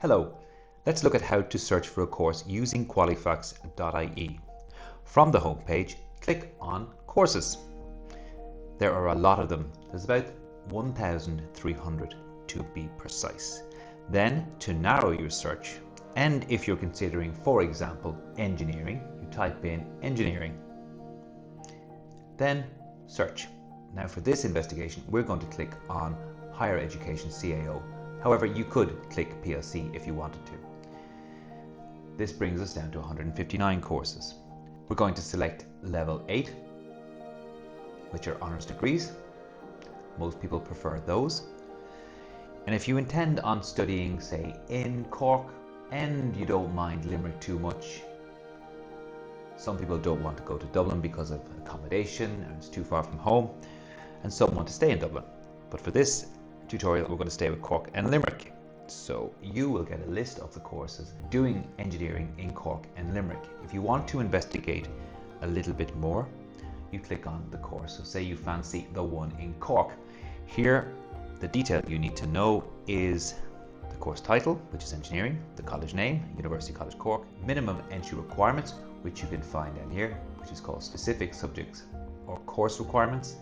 Hello, let's look at how to search for a course using Qualifax.ie. From the home page, click on Courses. There are a lot of them. There's about 1,300 to be precise. Then, to narrow your search, and if you're considering, for example, engineering, you type in engineering. Then, search. Now for this investigation, we're going to click on Higher Education CAO. However, you could click PLC if you wanted to. This brings us down to 159 courses. We're going to select Level 8, which are honours degrees. Most people prefer those. And if you intend on studying, say, in Cork, and you don't mind Limerick too much, some people don't want to go to Dublin because of accommodation and it's too far from home, and some want to stay in Dublin. But for this tutorial, we're going to stay with Cork and Limerick. So you will get a list of the courses doing engineering in Cork and Limerick. If you want to investigate a little bit more, you click on the course. So say you fancy the one in Cork. Here, the detail you need to know is the course title, which is engineering, the college name, University College Cork, minimum entry requirements, which you can find down here, which is called specific subjects or course requirements.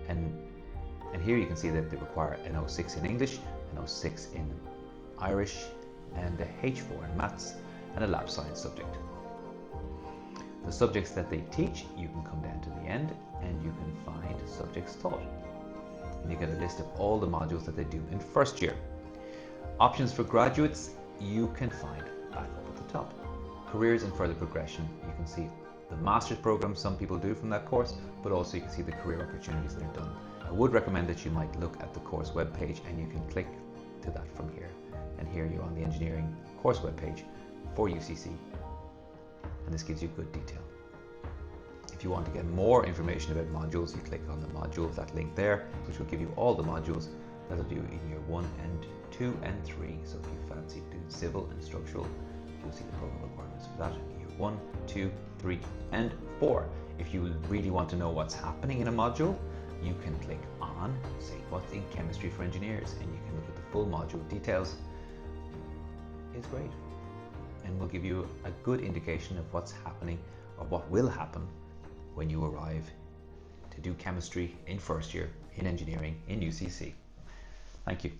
And here you can see that they require an 06 in English, an 06 in Irish, and a H4 in maths, and a lab science subject. The subjects that they teach, you can come down to the end and you can find subjects taught. And you get a list of all the modules that they do in first year. Options for graduates, you can find back up at the top. Careers and further progression, you can see the master's program some people do from that course, but also you can see the career opportunities that are done. I would recommend that you might look at the course webpage and you can click to that from here. And here you're on the engineering course webpage for UCC. And this gives you good detail. If you want to get more information about modules, you click on the module, that link there, which will give you all the modules that will do in year 1 and 2 and 3. So if you fancy doing civil and structural, you'll see the program requirements for that in year 1, 2, 3, and 4. If you really want to know what's happening in a module, you can click on, say, what's in chemistry for engineers, and you can look at the full module details. It's great, and will give you a good indication of what's happening or what will happen when you arrive to do chemistry in first year in engineering in UCC. Thank you.